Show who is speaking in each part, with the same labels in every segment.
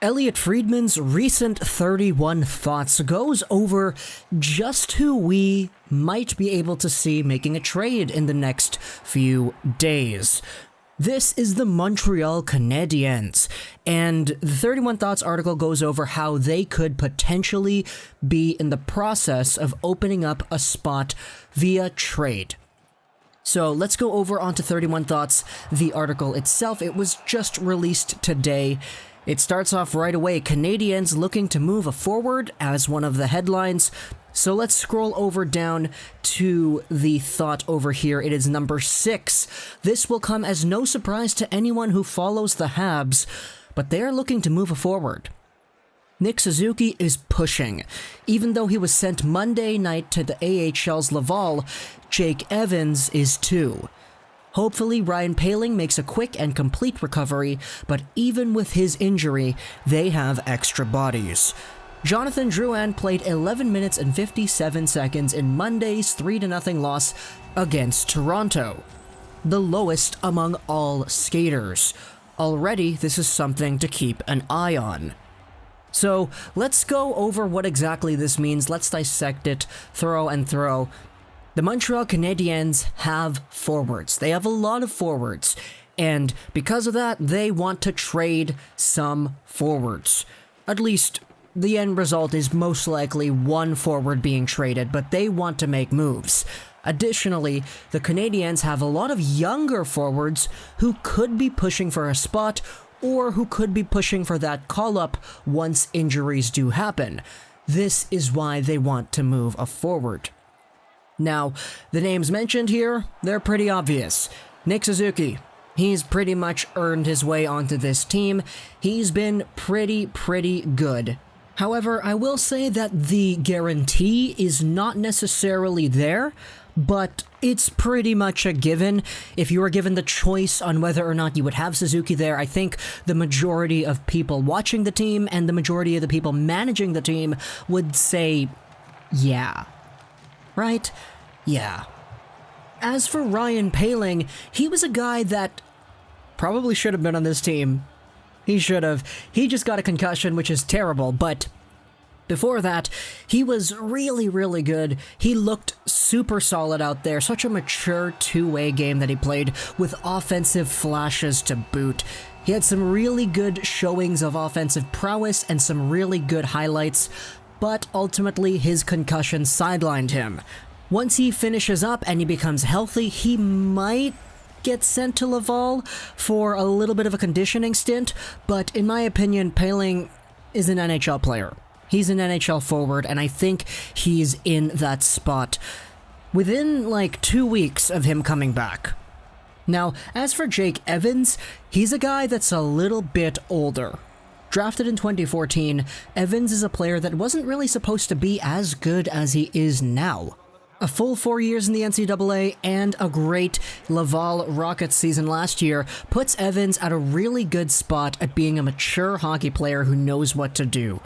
Speaker 1: Elliotte Friedman's recent 31 Thoughts goes over just who we might be able to see making a trade in the next few days. This is the Montreal Canadiens, and the 31 Thoughts article goes over how they could potentially be in the process of opening up a spot via trade. So let's go over onto 31 Thoughts, the article itself. It was just released today. It starts off right away, Canadiens looking to move a forward as one of the headlines. So let's scroll over down to the thought over here. It is number 6. This will come as no surprise to anyone who follows the Habs, but they are looking to move a forward. Nick Suzuki is pushing. Even though he was sent Monday night to the AHL's Laval, Jake Evans is too. Hopefully, Ryan Poehling makes a quick and complete recovery, but even with his injury, they have extra bodies. Jonathan Drouin played 11 minutes and 57 seconds in Monday's 3-0 loss against Toronto, the lowest among all skaters. Already, this is something to keep an eye on. So, let's go over what exactly this means. Let's dissect it, throw and throw. The Montreal Canadiens have forwards. They have a lot of forwards. And because of that, they want to trade some forwards. At least, the end result is most likely one forward being traded, but they want to make moves. Additionally, the Canadiens have a lot of younger forwards who could be pushing for a spot or who could be pushing for that call-up once injuries do happen. This is why they want to move a forward. Now, the names mentioned here, they're pretty obvious. Nick Suzuki, he's pretty much earned his way onto this team. He's been pretty good. However, I will say that the guarantee is not necessarily there, but it's pretty much a given. If you were given the choice on whether or not you would have Suzuki there, I think the majority of people watching the team and the majority of the people managing the team would say, yeah. Right? Yeah. As for Ryan Poehling, he was a guy that probably should have been on this team. He should have. He just got a concussion, which is terrible, but before that, he was really good. He looked super solid out there. Such a mature two-way game that he played with offensive flashes to boot. He had some really good showings of offensive prowess and some really good highlights, but ultimately his concussion sidelined him. Once he finishes up and he becomes healthy, he might get sent to Laval for a little bit of a conditioning stint, but in my opinion, Poehling is an NHL player. He's an NHL forward, and I think he's in that spot within like 2 weeks of him coming back. Now, as for Jake Evans, he's a guy that's a little bit older. Drafted in 2014, Evans is a player that wasn't really supposed to be as good as he is now. A full 4 years in the NCAA and a great Laval Rockets season last year puts Evans at a really good spot at being a mature hockey player who knows what to do.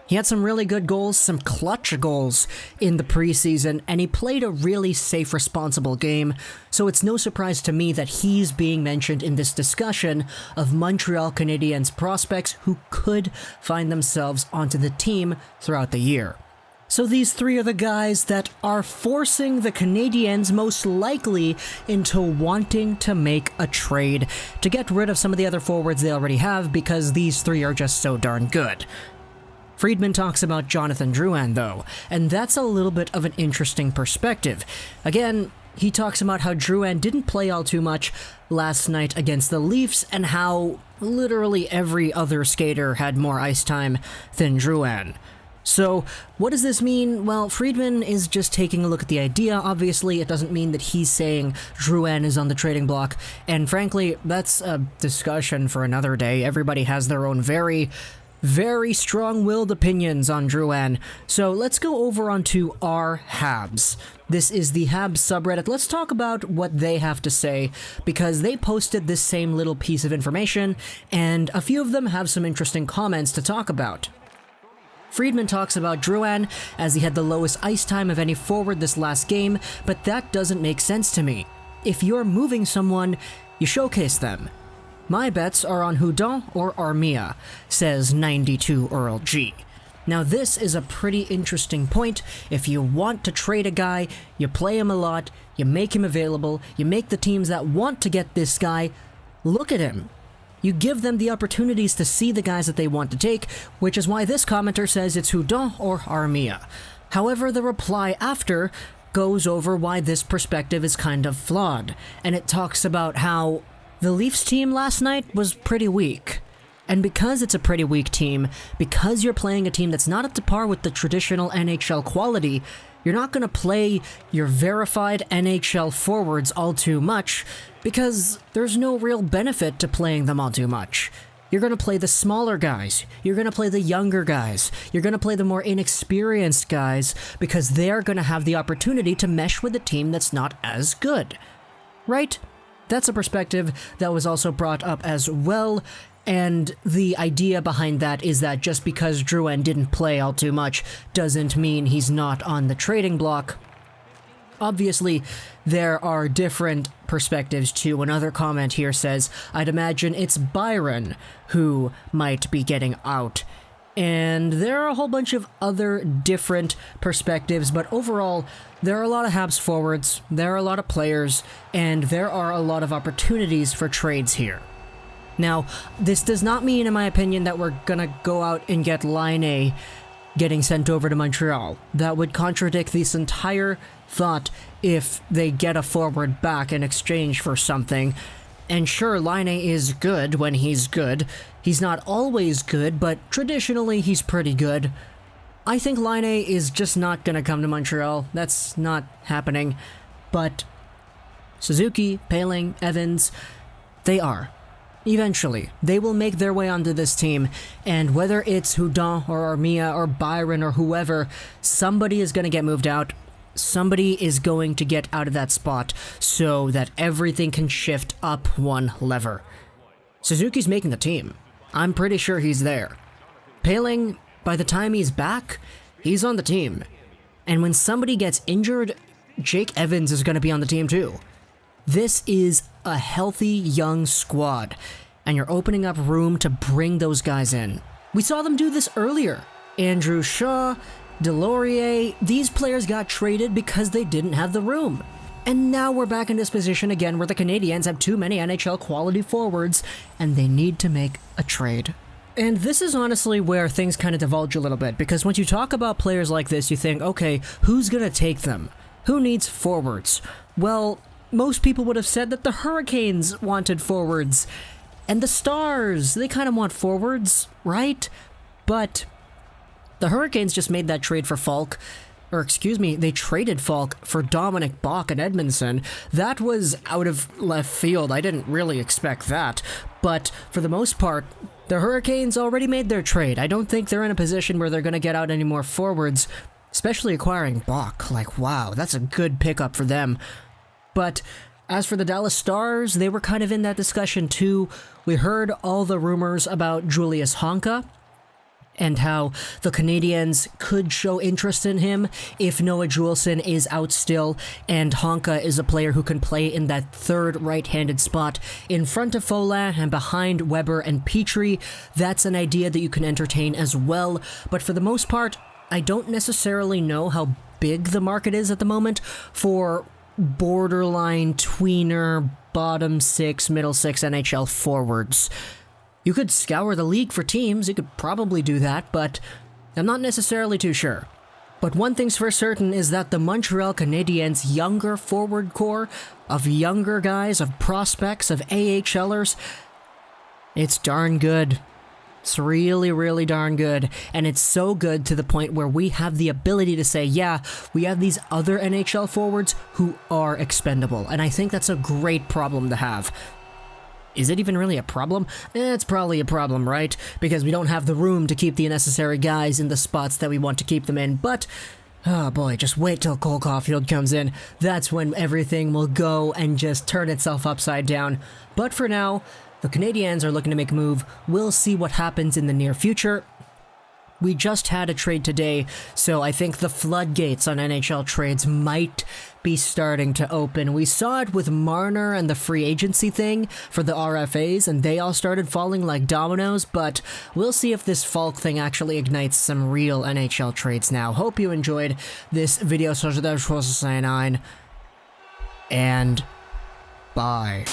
Speaker 1: He had some really good goals, some clutch goals in the preseason, and he played a really safe, responsible game, so it's no surprise to me that he's being mentioned in this discussion of Montreal Canadiens prospects who could find themselves onto the team throughout the year. So these three are the guys that are forcing the Canadiens most likely into wanting to make a trade to get rid of some of the other forwards they already have because these three are just so darn good. Friedman talks about Jonathan Drouin, though, and that's a little bit of an interesting perspective. Again, he talks about how Drouin didn't play all too much last night against the Leafs and how literally every other skater had more ice time than Drouin. So, what does this mean? Well, Friedman is just taking a look at the idea. Obviously, it doesn't mean that he's saying Drouin is on the trading block, and frankly, that's a discussion for another day. Everybody has their own very strong-willed opinions on Drouin. So let's go over onto our Habs. This is the Habs subreddit. Let's talk about what they have to say, because they posted this same little piece of information, and a few of them have some interesting comments to talk about. Friedman talks about Drouin as he had the lowest ice time of any forward this last game, but that doesn't make sense to me. If you're moving someone, you showcase them. My bets are on Hudon or Armia, says 92 Earl G. Now this is a pretty interesting point. If you want to trade a guy, you play him a lot, you make him available, you make the teams that want to get this guy look at him. You give them the opportunities to see the guys that they want to take, which is why this commenter says it's Hudon or Armia. However, the reply after goes over why this perspective is kind of flawed, and it talks about how the Leafs team last night was pretty weak. And because it's a pretty weak team, because you're playing a team that's not up to par with the traditional NHL quality, you're not going to play your verified NHL forwards all too much, because there's no real benefit to playing them all too much. You're going to play the smaller guys, you're going to play the younger guys, you're going to play the more inexperienced guys, because they're going to have the opportunity to mesh with a team that's not as good. Right? That's a perspective that was also brought up as well. And the idea behind that is that just because Drouin didn't play all too much doesn't mean he's not on the trading block. Obviously, there are different perspectives too. Another comment here says, I'd imagine it's Byron who might be getting out. And there are a whole bunch of other different perspectives, but overall, there are a lot of Habs forwards, there are a lot of players, and there are a lot of opportunities for trades here. Now, this does not mean, in my opinion, that we're gonna go out and get Laine getting sent over to Montreal. That would contradict this entire thought if they get a forward back in exchange for something. And sure, Laine is good when he's good. He's not always good, but traditionally he's pretty good. I think Laine is just not gonna come to Montreal. That's not happening. But Suzuki, Poehling, Evans, they are. Eventually, they will make their way onto this team, and whether it's Hudon or Armia or Byron or whoever, somebody is going to get moved out. Somebody is going to get out of that spot so that everything can shift up one lever. Suzuki's making the team. I'm pretty sure he's there. Poehling, by the time he's back, he's on the team. And when somebody gets injured, Jake Evans is going to be on the team too. This is a healthy young squad, and you're opening up room to bring those guys in. We saw them do this earlier. Andrew Shaw, Delorier, these players got traded because they didn't have the room. And now we're back in this position again where the Canadiens have too many NHL quality forwards, and they need to make a trade. And this is honestly where things kind of divulge a little bit, because once you talk about players like this, you think, okay, who's gonna take them? Who needs forwards? Well, most people would have said that the Hurricanes wanted forwards. And the Stars, they kind of want forwards, right? But the Hurricanes just made that trade for Falk. Or excuse me, they traded Falk for Dominic Bach and Edmondson. That was out of left field. I didn't really expect that. But for the most part, the Hurricanes already made their trade. I don't think they're in a position where they're going to get out any more forwards, especially acquiring Bach. Like, wow, that's a good pickup for them. But as for the Dallas Stars, they were kind of in that discussion too. We heard all the rumors about Julius Honka and how the Canadiens could show interest in him if Noah Juulsen is out still, and Honka is a player who can play in that third right-handed spot in front of Folin and behind Weber and Petrie. That's an idea that you can entertain as well, but for the most part, I don't necessarily know how big the market is at the moment for borderline tweener, bottom six, middle six NHL forwards. You could scour the league for teams, you could probably do that, but I'm not necessarily too sure. But one thing's for certain is that the Montreal Canadiens' younger forward core of younger guys, of prospects, of AHLers, it's darn good. It's really, really darn good, and it's so good to the point where we have the ability to say, yeah, we have these other NHL forwards who are expendable, and I think that's a great problem to have. Is it even really a problem? It's probably a problem, right? Because we don't have the room to keep the necessary guys in the spots that we want to keep them in, but oh boy, just wait till Cole Caulfield comes in. That's when everything will go and just turn itself upside down. But for now, the Canadiens are looking to make a move. We'll see what happens in the near future. we just had a trade today, so I think the floodgates on NHL trades might be starting to open. We saw it with Marner and the free agency thing for the RFAs, and they all started falling like dominoes, but we'll see if this Falk thing actually ignites some real NHL trades now. Hope you enjoyed this video, and bye.